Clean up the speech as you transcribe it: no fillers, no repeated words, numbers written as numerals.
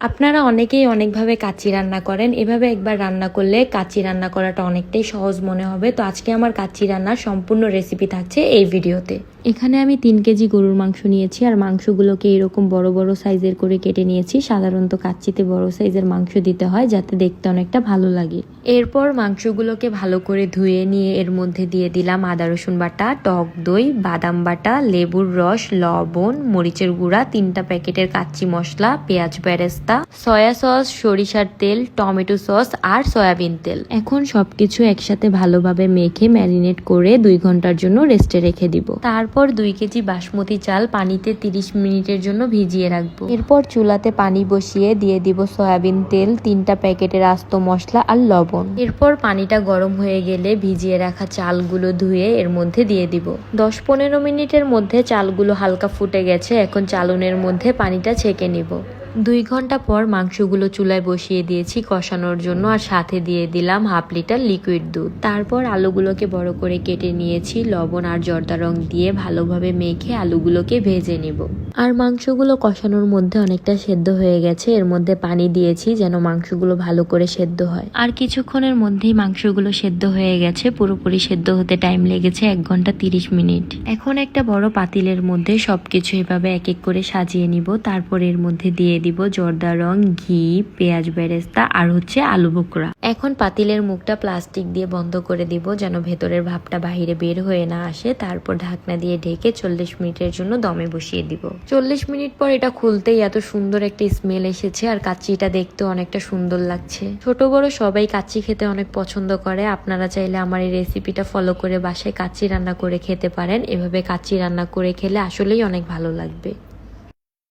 আপনারা অনেকেই অনেকভাবে কাচ্চি রান্না করেন। এভাবে একবার রান্না করলে কাচ্চি রান্না করাটা অনেকটাই সহজ মনে হবে। তো আজকে আমার কাচ্চি রান্নার সম্পূর্ণ রেসিপি থাকছে এই ভিডিওতে। এখানে আমি 3 কেজি গরুর মাংস নিয়েছি আর মাংসগুলোকে এরকম বড় বড় সাইজের করে কেটে নিয়েছি। সাধারণত কাচ্চিতে বড় সাইজের মাংস দিতে হয় যাতে দেখতে অনেকটা ভালো লাগে। এরপর মাংসগুলোকে ভালো করে ধুয়ে নিয়ে এর মধ্যে দিয়ে দিলাম আদা রসুন বাটা, টক দই, বাদাম বাটা, লেবুর রস, লবণ, মরিচের গুঁড়া, 3টা প্যাকেটের কাচ্চি মশলা, পেঁয়াজ বেরেস্তা, সয়া সস, সরিষার তেল, টমেটো সস আর সয়াবিন তেল। এখন সবকিছু একসাথে ভালোভাবে মেখে ম্যারিনেট করে 2 ঘন্টার জন্য রেস্টে রেখে দিব। তারপর 2 কেজি বাসমতি চাল পানিতে 30 মিনিটের জন্য ভিজিয়ে রাখবো। এরপর চুলাতে পানি বসিয়ে দিয়ে দিব সয়াবিন তেল, 3টা প্যাকেটের আস্ত মশলা আর লবণ। এরপর পানিটা গরম হয়ে গেলে ভিজিয়ে রাখা চালগুলো ধুয়ে এর মধ্যে দিয়ে দিব। 10-15 মিনিটের মধ্যে চালগুলো হালকা ফুটে গেছে। এখন চালনের মধ্যে পানিটা ছেঁকে নিব। 2 ঘন্টা পর মাংসগুলো চুলায় বসিয়ে দিয়েছি কষানোর জন্য আর সাথে দিয়ে দিলাম 1/2 লিটার লিকুইড দুধ। তারপর আলুগুলোকে বড় করে কেটে নিয়েছি, লবণ আর জর্দা রং দিয়ে ভালোভাবে মেখে আলুগুলোকে ভেজে নেব। আর মাংসগুলো কষানোর মধ্যে অনেকটা সেদ্ধ হয়ে গেছে। এর মধ্যে পানি দিয়েছি যেন মাংসগুলো ভালো করে সেদ্ধ হয়। আর কিছুক্ষণের মধ্যেই মাংসগুলো সেদ্ধ হয়ে গেছে। পুরোপুরি সেদ্ধ হতে টাইম লেগেছে 1 ঘন্টা 30 মিনিট। এখন একটা বড় পাতিলের মধ্যে সবকিছু এভাবে এক এক করে সাজিয়ে নিব। তারপর এর মধ্যে দিয়ে দিব জর্দা রং, ঘি, পেঁয়াজ বেরেস্তা আর আলু বোখরা। এখন পাতিলের মুখটা প্লাস্টিক দিয়ে বন্ধ করে দিব যেন ভেতরের ভাপটা বাহিরে বের হয়ে না আসে। তারপর ঢাকনা দিয়ে ঢেকে 40 মিনিটের জন্য দমে বসিয়ে দিব। 40 মিনিট পর এটা খুলতেই এত সুন্দর একটা স্মেল এসেছে আর কাচ্চিটা দেখতে অনেকটা সুন্দর লাগছে। ছোট বড় সবাই কাচ্চি খেতে অনেক পছন্দ করে। আপনারা চাইলে আমার এই রেসিপিটা ফলো করে বাসায় কাচ্চি রান্না করে খেতে পারেন। এভাবে কাচ্চি রান্না করে খেলে আসলেই অনেক ভালো লাগবে।